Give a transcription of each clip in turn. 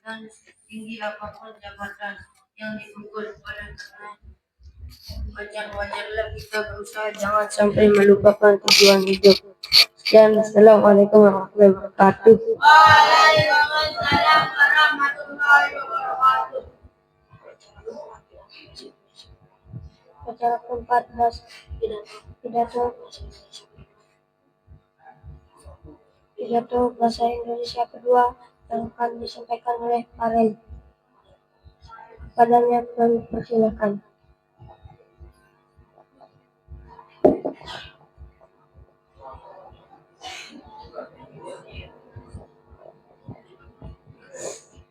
dan tinggi apapun jabatan yang dipikul oleh wajar-wajarlah kita berusaha jangan sampai melupakan tujuan hidup. Sekian, assalamualaikum warahmatullahi wabarakatuh. Waalaikumsalam warahmatullahi wabarakatuh. Acara ke-14 pidato bahasa Indonesia kedua yang akan disampaikan oleh Farel. Padanya kami persilakan.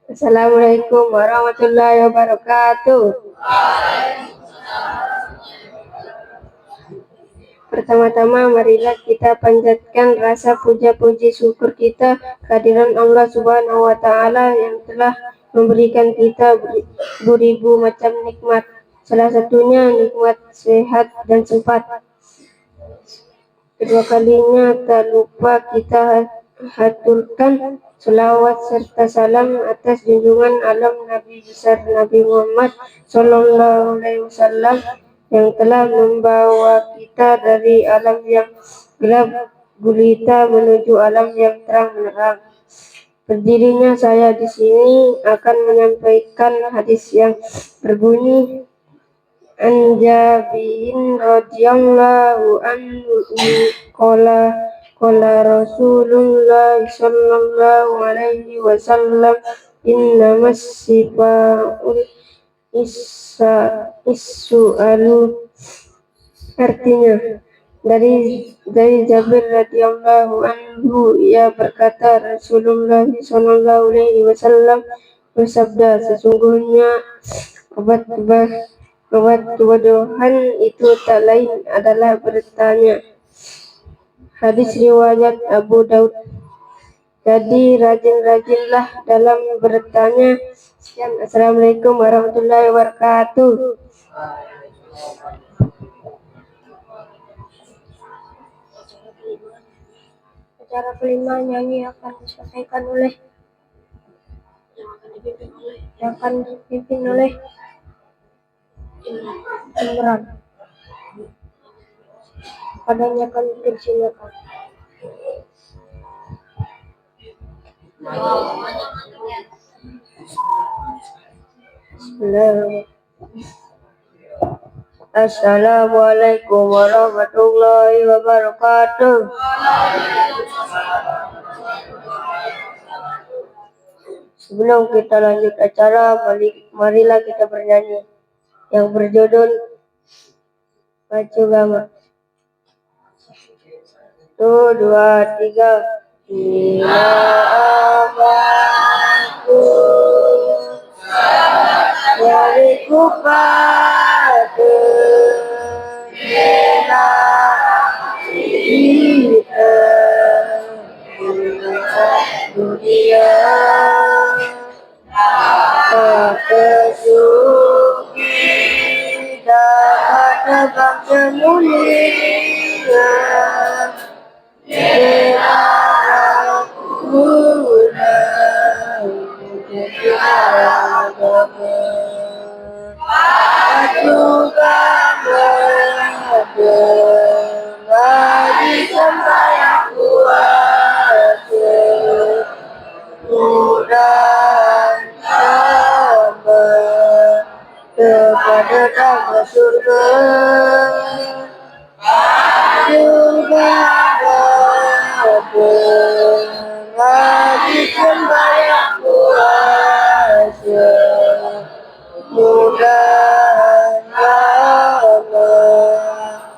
Assalamualaikum warahmatullahi wabarakatuh. Pertama-tama marilah kita panjatkan rasa puja-puji syukur kita kehadiran Allah Subhanahu wa Ta'ala yang telah memberikan kita beribu macam nikmat. Salah satunya nikmat sehat dan sempat. Kedua kalinya tak lupa kita haturkan selawat serta salam atas junjungan alam Nabi besar Nabi Muhammad Sallallahu Alaihi Wasallam yang telah membawa kita dari alam yang gelap gulita menuju alam yang terang menerang. Berdirinya saya di sini akan menyampaikan hadis yang berbunyi An Jabirin radhiyallahu anhu qala Rasulullah sallallahu alaihi wasallam innamas sifa'ul Is-su'alu artinya dari Jabir radhiyallahu anhu ia berkata Rasulullah sallallahu alaihi wasallam bersabda sesungguhnya obat kebodohan itu tak lain adalah bertanya. Hadis riwayat Abu Daud. Jadi rajin-rajinlah dalam bertanya. Sekian, assalamualaikum warahmatullahi wabarakatuh. Acara kelima nyanyi akan disampaikan oleh yang akan dipimpin oleh Imran. Padanya akan dipersilakan. Assalamualaikum warahmatullahi wabarakatuh. Sebelum kita lanjut acara, marilah kita bernyanyi yang berjudul Pacu Gama. 1, 2, 3. Bila amanku dari kupatu bila kita dunia kesuki dapat terbang semulia kepada surga menghabiskan banyak puasa mudah lama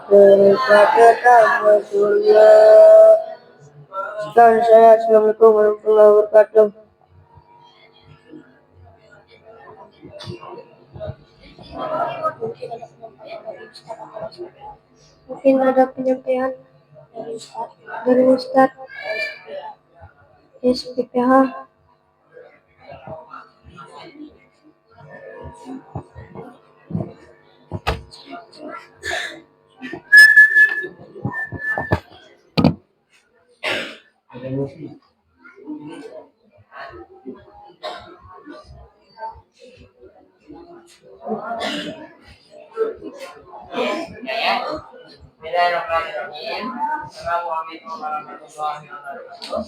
kepada surga. Sekian saya, assalamualaikum warahmatullahi wabarakatuh. Mungkin ada penyampaian dari Ustaz SPPH. Ya. Bismillahirrahmanirrahim. Assalamualaikum warahmatullahi wabarakatuh.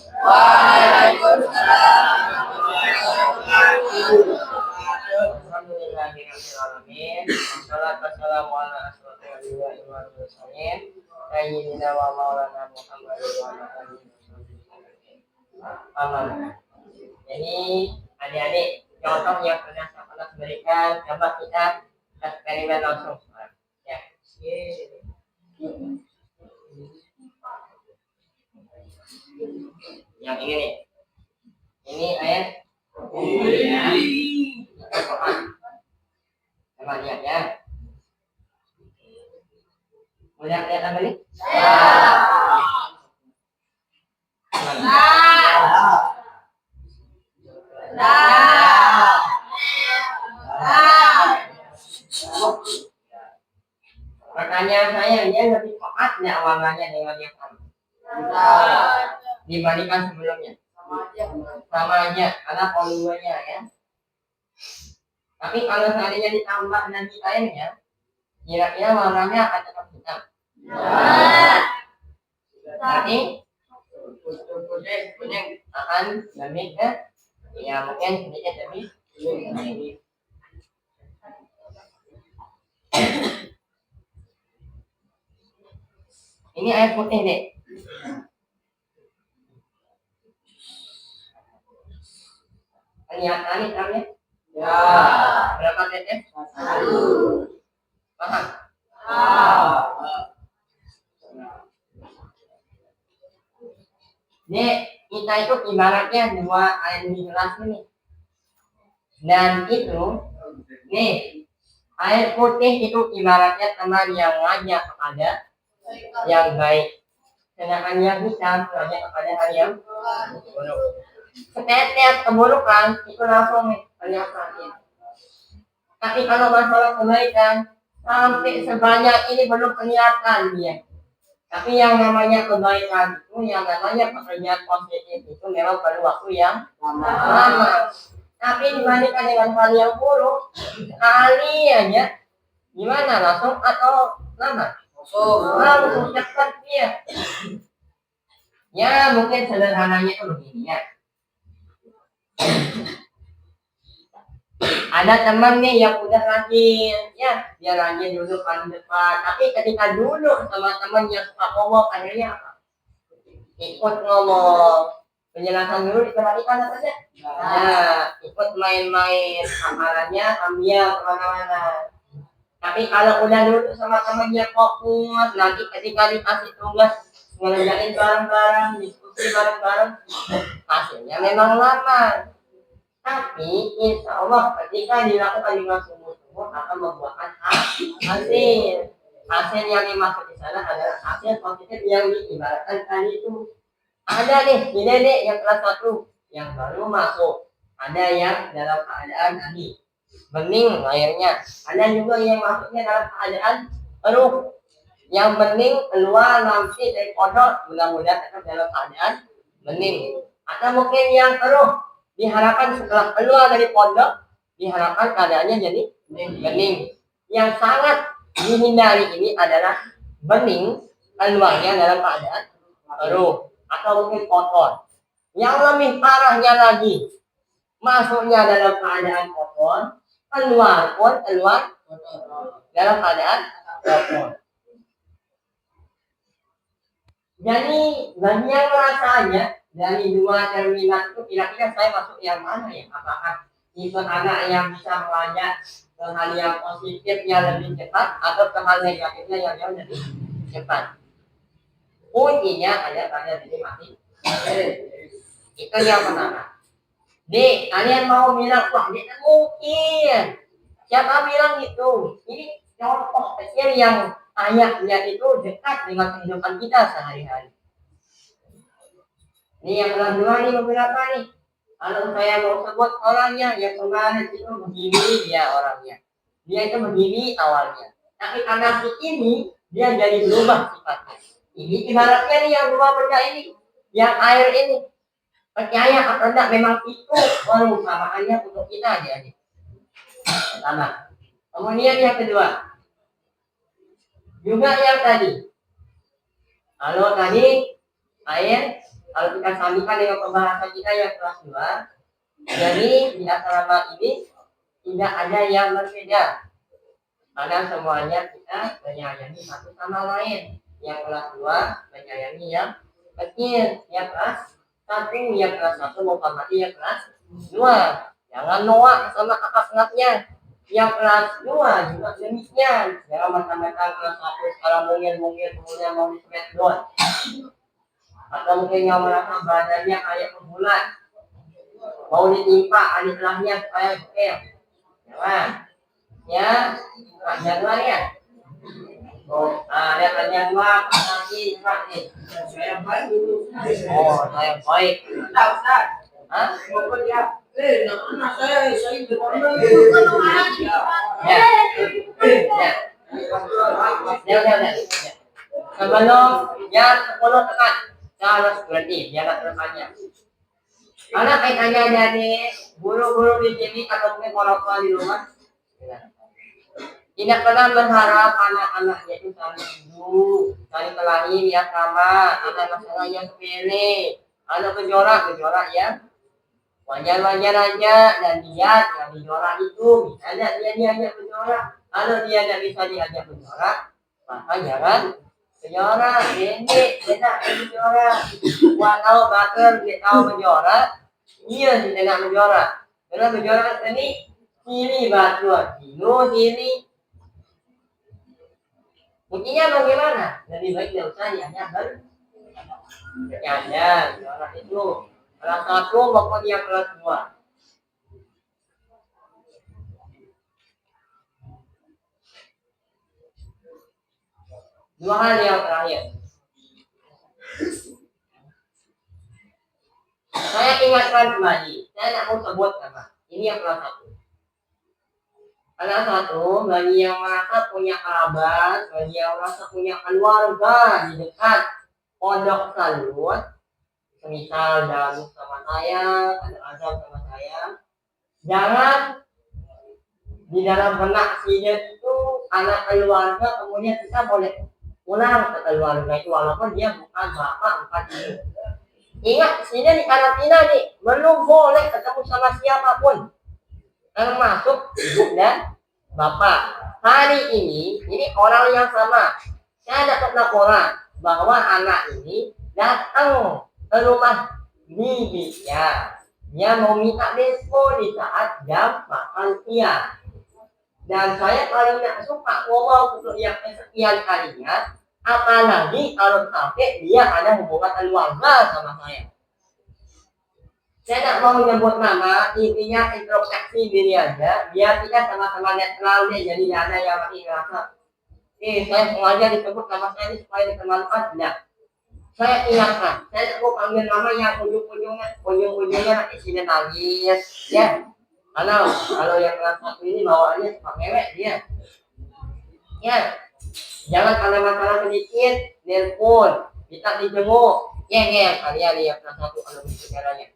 Alhamdulillahirrahmanirrahim. Wassalatu wassalamu ala asyrofil anbiya'i wal mursalin sayyidina wa maulana Muhammadin wa ala alihi wasallam. Jadi adik-adik, contoh yang pernah saya pernah berikan, coba kita eksperimen langsung. Ya. Yang ini nih. Ini ayat. Coba lihat ya. Udah lihat apa nih? Pertanyaan saya, dia lebih taat nggak warnanya dengan yang sama dibandingkan sebelumnya? Sama aja, karena poluannya ya. Tapi kalau seandainya ditambah nanti airnya, kira-kira warnanya akan tetap hitam. Berarti kuning akan lebih ke, ya mungkin sedikit lebih. Ini air putih deh. Kelihatan hitamnya? Ya. Berapa tetes? 1. Paham? Nih, kita itu ibaratnya 2 air di gelas ini. Dan itu, nih, air putih itu ibaratnya teman yang ngajak kepada yang baik. Sedangkan yang hitam ngajak kepada hal yang buruk. Setiap keburukan itu langsung kelihatan. Tapi kalau masalah kebaikan, sampai sebanyak ini belum kelihatan dia. Tapi yang namanya kebaikan itu, yang namanya pekerjaan positif itu memang perlu waktu yang lama. Tapi dibandingkan dengan hal yang buruk, sekali aja, gimana, langsung atau lama? Langsung cepat dia. Ya mungkin sederhananya itu begini ya. Ada teman nih yang udah rajin, ya dia rajin duduk paling depan. Tapi ketika duduk sama teman yang suka ngomong, akhirnya apa? Ikut ngomong. Penjelasan dulu diperhatikan apa saja? Nah, ikut main-main, amalannya ambil kemana-mana. Tapi kalau udah duduk sama temannya fokus, nanti ketika dikasih tugas ngerjain bareng-bareng, diskusi bareng-bareng, hasilnya memang lama. Tapi insya Allah ketika dilakukan dengan sungguh-sungguh akan membuahkan hasil. Hasil yang dimaksud di sana adalah hasil positif yang diibaratkan tadi itu. Ada nih, di dedek yang kelas 1 yang baru masuk. Ada yang dalam keadaan tadi bening airnya. Ada juga yang masuknya dalam keadaan keruh. Yang bening keluar nanti dari pondok, mudah-mudahan tetap dalam keadaan bening. Atau mungkin yang keruh, diharapkan setelah keluar dari pondok, diharapkan keadaannya jadi bening. Yang sangat dihindari ini adalah bening keluarnya dalam keadaan keruh atau mungkin kotor. Yang lebih parahnya lagi, masuknya dalam keadaan kotor, keluar dalam keadaan kotor. Jadi bagi yang merasanya dari 2 terminal itu kira-kira saya masuk yang mana ya? Apakah tipe anak yang bisa mengajak ke hal yang positifnya lebih cepat atau ke hal negatifnya yang jauh lebih cepat? Kuncinya ada pada diri masing. Itu yang pertama. Dek, kalian mau bilang wah tidak mungkin. Siapa bilang gitu? Ini contoh kecil yang ayatnya itu dekat dengan kehidupan kita sehari-hari. Ini yang kedua nih beberapa nih. Kalau saya mau sebut orangnya yang kemarin itu begini dia orangnya. Dia itu begini awalnya. Tapi karena si ini dia jadi berubah sifatnya. Ini ibaratnya nih yang 2 benda ini, yang air ini. Percaya atau tidak memang itu perumpamaannya untuk kita aja nih. Pertama, Kemudian yang kedua, juga yang tadi. Kalau tadi kalau kita sambungkan dengan pembahasan kita yang kelas 2, jadi di asrama ini tidak ada yang berbeda. Karena semuanya kita menyayangi satu sama lain. Yang kelas 2 menyayangi yang kecil, yang kelas 1, yang kelas 1 menghormati yang kelas 2. Jangan noak sama kakak-kakaknya. Yang kelas 2 juga demikian. Jangan mentang-mentang kelas 1 sekarang mungkin kemudian mau dismetdon. Atau mungkin yang merasa badannya kayak pembulan. Mau ditimpa adik kelasnya supaya oke. Jangan. Ya, jangan ya. Oh, ada Januar lagi Pak nih. Saya baik. Oh, saya baik. Ustaz. Hah? Ya. Anak saya ya. Ya. Sebelum jam 10 tekan. Saya harus berhenti, jangan tertanya. Karena kaitannya dari guru-guru di sini atau mungkin orang tua di rumah. Tidak pernah berharap anak-anaknya itu saling hidup, saling kelahi di asrama, ada masalah yang sepele, ada gejolak ya, wajar-wajar aja dan lihat yang gejolak itu, misalnya dia diajak gejolak, kalau dia tidak bisa diajak gejolak, maka jangan gejolak, ini tidak gejolak, walau bakar dia tahu gejolak, dia tidak gejolak, karena gejolak ini sini batuan, sini. Buktinya bagaimana? Lebih baik tidak usah hanya bercanda. Orang itu kelas 1 maupun yang kelas 2. Dua hal yang terakhir. Saya ingatkan kembali. Saya tidak mau sebut nama. Ini yang kelas 1. Kelas 1, bagi yang merasa punya kerabat, bagi yang merasa punya keluarga di dekat pondok salut, misal dalam sama saya, ada azab sama saya, jangan di dalam benak sinya itu anak keluarga, kemudian kita boleh pulang ke keluarga itu walaupun dia bukan bapak, bukan ibu. Ingat, sini di karantina nih, belum boleh ketemu sama siapapun, termasuk ibu dan bapak. Hari ini orang yang sama. Saya dapat laporan bahwa anak ini datang ke rumah bibinya. Dia mau minta dispo di saat jam makan siang. Dan saya paling tidak suka ngomong untuk yang kesekian kalinya, apalagi kalau sampai dia ada hubungan keluarga sama saya. Saya tidak mau menyebut nama, intinya introspeksi diri aja, biar kita sama-sama netral deh, jadi tidak ada yang masih ngerasa saya sengaja disebut nama saya ini supaya dikenalkan. Tidak. Saya ingatkan, saya tidak mau panggil nama yang ujung-ujungnya nanti sini nangis, ya. Kalau yang kelas 1 ini bawaannya suka mewek dia. Ya, jangan karena masalah sedikit, nelpon, kita dijenguk, kalian yang kelas 1 kalau begitu caranya.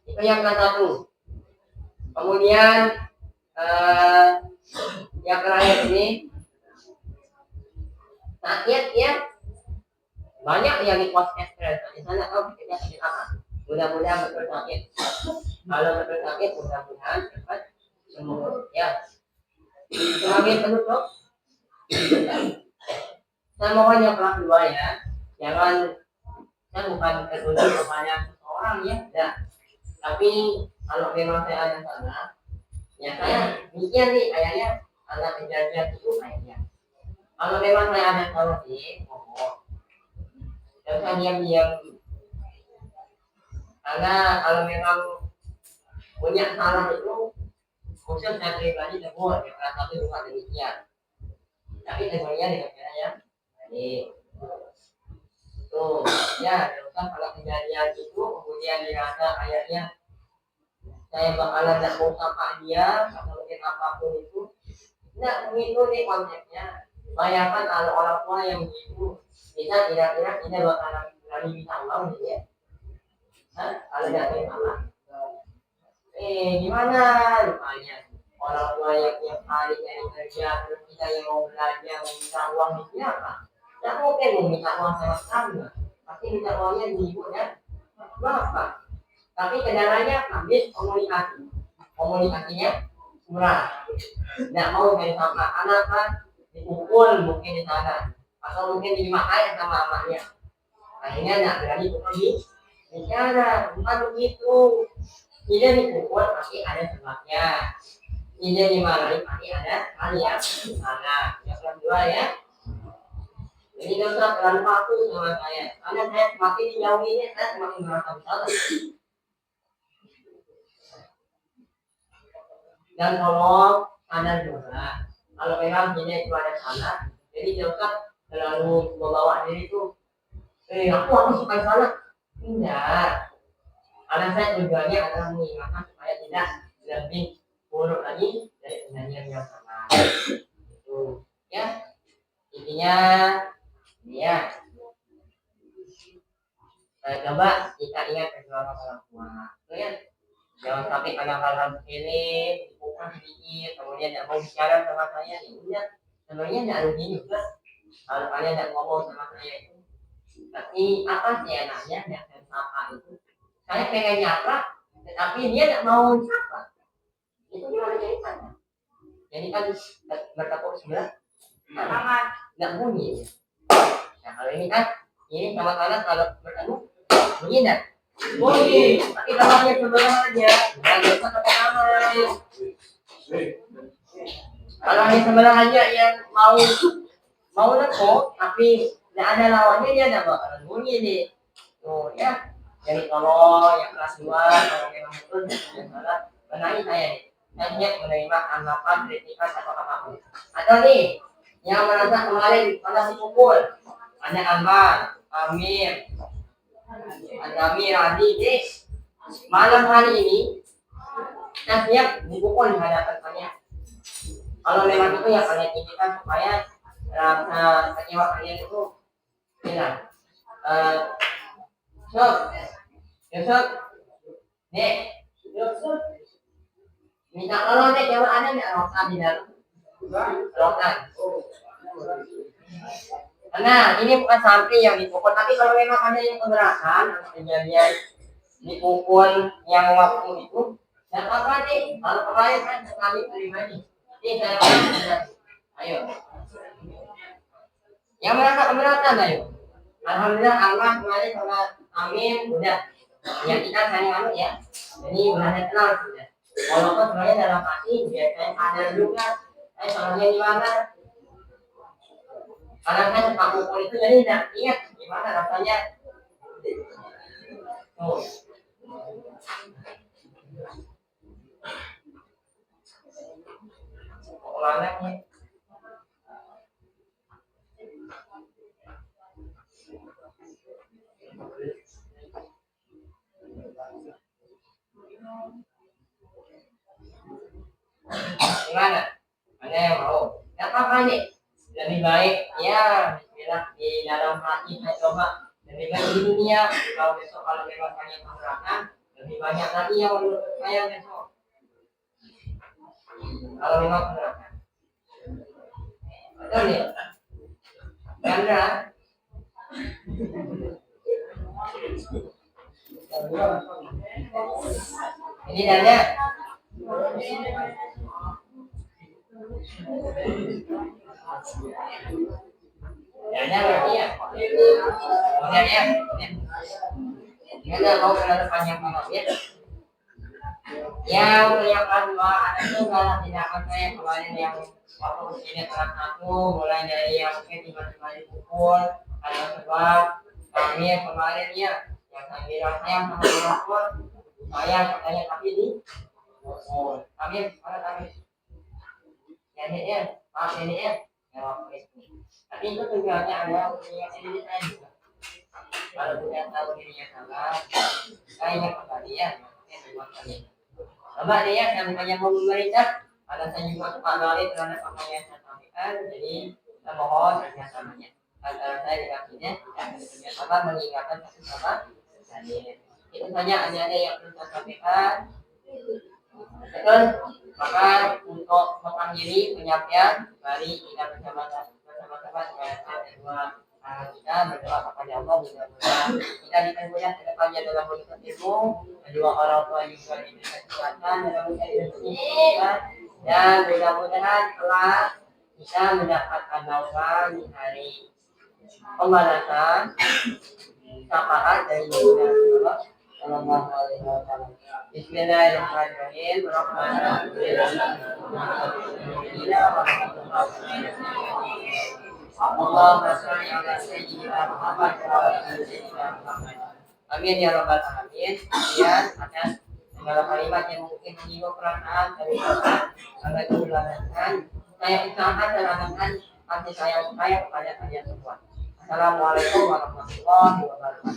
Itu yang kelas 1. Kemudian yang terakhir ini sakit ya, banyak yang di pos stres di sana. Kita sakit apa? Mudah-mudahan betul sakit. Kalau betul sakit, mudah-mudahan cepat sembuh ya. Sebagai penutup, saya mohon yang kelas 2 ya, jangan, saya bukan tertuju kepada seseorang ya, tidak. Tapi kalau memang saya ada salah, ya saya mikir nih kayaknya anak kejadian itu kayaknya. Kalau memang saya ada salah sih, ngomong. Dan saya diam-diam. Karena kalau memang punya salah itu, khusus saya pribadi tegur, ya kelas 1 juga demikian. Tapi tegurnya dengan cara yang baik. Tuh, ya, usah kalau kejadian itu kemudian dirasa kayaknya saya bakalan tidak mau sama dia atau mungkin apapun itu, tidak begitu nih konsepnya. Bayangkan kalau orang tua yang begitu, bisa kira-kira tidak bakalan berani bisa ulang gitu ya. Kalau tidak ada salah, gimana rupanya orang tua yang tiap hari nyari kerja, terus kita yang mau belajar meminta uang di siapa? Tidak mungkin meminta uang sama sekali, pasti minta uangnya di ibu dan bapak. Tapi kendalanya ambil komunikasinya kurang. Tidak mau main sama anak kan, dipukul mungkin di sana, atau mungkin dimarahin sama amaknya. Akhirnya tidak berani pergi bicara, bukan begitu. Tidak dipukul pasti ada sebabnya. Tidak dimarahi pasti ada hal yang salah. Yang kedua ya. Jadi tidak usah terlalu patuh sama saya. Karena saya semakin dijauhinya, saya semakin merasa bersalah. Dan tolong sadar juga, kalau memang ini itu ada salah, jadi tidak usah terlalu membawa diri itu. Aku suka salah. Tidak. Karena saya tujuannya adalah mengingatkan supaya tidak lebih buruk lagi dari kejadian yang sama. Itu ya intinya ya. Coba kita ingat perjuangan orang tua, ya. Jangan sampai ada hal-hal sepele, bukan sedikit, kemudian tidak mau bicara sama saya, ya sebenarnya tidak rugi juga kalau kalian tidak ngomong sama saya itu. Tapi apa sih enaknya yang saya sapa itu? Saya pengen nyapa, tetapi dia tidak mau nyapa. Itu gimana ceritanya? Jadi kan bertepuk sebelah tangan, tidak bunyi. Nah kalau ini kan, ini sama-sama kalau bertemu bunyi tidak? Bunyi, tapi tangannya sebelah aja. Kalau hanya sebelah aja yang mau nekuk, tapi tidak ada lawannya, dia tidak bakalan bunyi nih. Tuh ya. Jadi tolong yang kelas 2 kalau memang betul yang salah benahi saya nih. Saya siap menerima anggapan, kritikan atau apapun. Atau nih yang merasa kemarin pada dipukul, ada Amal, Amir, ada Amir, Adi, deh. Malam hari ini saya siap dipukul di hadapan saya. Kalau memang itu yang kalian inginkan supaya rasa kecewa kalian itu hilang. Yusuf, Dek, minta tolong deh, coba ada nggak rotan di dalam? Rotan. Nah, ini bukan santri yang dipukul, tapi kalau memang ada yang keberatan, kejadian dipukul yang waktu itu, dan apa nih? Kalau kemarin kan sekali terima nih. Ini saya ayo. Yang merasa keberatan, ayo. Alhamdulillah Allah kemarin sama Amin udah. Yang kita sayang ya. Jadi udah kenal sudah. Walaupun sebenarnya dalam hati biasanya ada juga. Salahnya di mana? Karena saya suka pukul itu jadi tidak ingat gimana rasanya. Tuh. Ulangnya. Gimana? Ada yang mau? Tidak apa-apa nih. Lebih baik ya di dalam hati saya coba lebih baik di dunia. Kalau besok kalau memang banyak keberatan, lebih banyak lagi yang menurut saya besok. Kalau memang keberatan, betul nih. Chandra. Ini Danda. Danda berarti ya. Kemudian ya. Danda mau berada panjang banget ya. Yang kedua ada juga tindakan saya kemarin yang waktu ini kelas 1 mulai dari yang mungkin tiba-tiba dipukul karena sebab kami kemarin ya yang saya bilang saya sama orang saya katanya tapi di kami mana kami jadi ya maaf ini ya tapi itu tujuannya adalah mengingatkan diri saya juga kalau sudah tahu dirinya salah saya ingat kembali ya coba deh ya yang banyak pemerintah ada saya juga suka balik terhadap apa yang saya sampaikan jadi saya mohon kerjasamanya antara saya dengan ini yang kerjasama mengingatkan satu sama lain itu saja ada yang perlu saya sampaikan betul Maka untuk mengakhiri penyampaian, mari kita bersama-sama dengan dua kita berdoa kepada Allah, mudah-mudahan kita dipermudah ke depannya dalam menuntut ilmu, kedua orang tua juga diberikan kesehatan dalam mencari rezeki kita, dan mudah-mudahan kelak kita mendapatkan naungan di hari pembalasan syafaat dari Rasulullah Sallallahu Alaihi Wasallam. Bismillahirrahmanirrahim. Allahumma shalli ala sayyidina Muhammad wa ala ali sayyidina Muhammad. Amin ya rabbal alamin. Kemudian atas segala kalimat yang mungkin menyinggung perasaan dari Bapak agar dilanjutkan. Saya usahakan dan amankan kasih sayang saya kepada kalian semua. Assalamualaikum warahmatullahi wabarakatuh.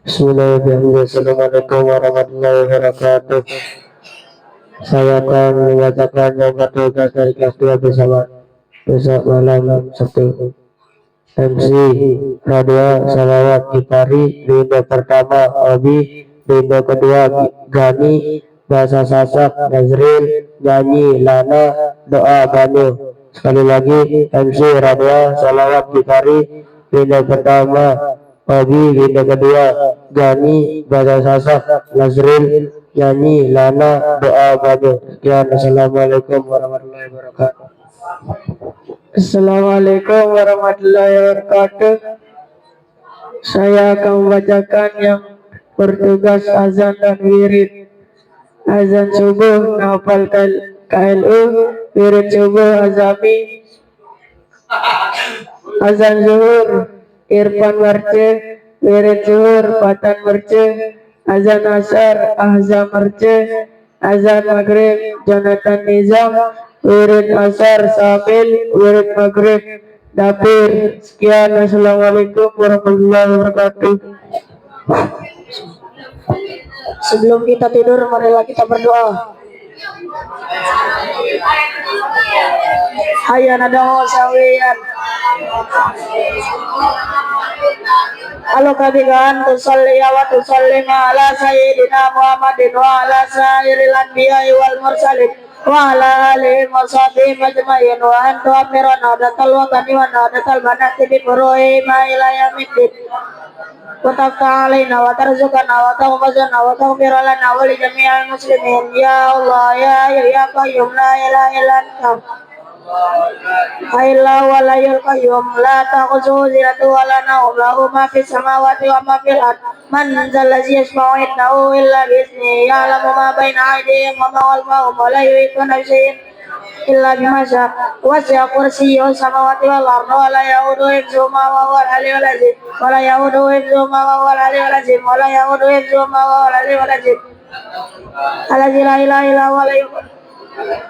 Bismillahirrahmanirrahim. Assalamualaikum warahmatullahi wabarakatuh. Saya akan membacakan nomor tugas dari kelas 2 bersama besok malam Sabtu. MC Radwa Salawat Gifari, Rindu pertama Obi, Rindu kedua Gani, bahasa Sasak Nazril, nyanyi Lana, doa Banu. Sekali lagi MC Radwa Salawat Gifari, Rindu pertama Obi, Rindu kedua Gani, bahasa Sasak Nazril, nyanyi Lana, doa Banu. Sekian, assalamualaikum warahmatullahi wabarakatuh. Assalamualaikum warahmatullahi wabarakatuh. Saya akan membacakan yang bertugas azan dan wirid. Azan subuh Nafal KLU, wirid subuh Azami, azan zuhur Irfan Merce, wirid zuhur Fatan Merce, azan asar Ahzam Merce, azan maghrib Jonathan Nizam, wirid asar Samil, wirid maghrib Dapir. Sekian, assalamualaikum warahmatullahi wabarakatuh. Sebelum kita tidur, marilah kita berdoa. Hayya nadawu sawiyan. Halo kabigan tusalli wa tusallima ala sayyidina Muhammadin wa ala sairil anbiya'i wal mursalin wa ala alihi wa sahbihi majma'in wa antu amirana datal watani wa datal banati bi furu'ima ila yamiddin wa tafta alaina wa tarzuqana wa tawfazana wa tawfir lana wa li jami'al muslimin ya Allah ya qayyum la ilaha illa anta Aila wa la qayyum la ta'khuzuhu zinatun wa la nawm lahu ma fis samawati wa ma fil ard man zal ladzi yashfa'u indahu illa bi idhnihi ya'lamu ma baina aydihim wa ma khalfahum wa la yuhituna bi shay'in illa bima syaa wasi'a kursiyyuhu samawati wal ard wa la ya'uduhu hifdhuhuma wa huwal 'aliyyul 'azim wa la ya'uduhu hifdhuhuma wa huwal 'aliyyul 'azim wa la ya'uduhu hifdhuhuma wa huwal 'aliyyul 'azim alladzi la ilaha illa huwa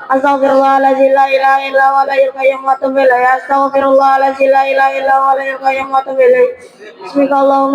Astaghfirullahaladzim la ilaha illa huwa al-hayyul qayyum wa atubu ilaih. Astaghfirullahaladzim la ilaha illa huwa al-hayyul qayyum wa atubu ilaih. Bismillahirrahmanirrahim.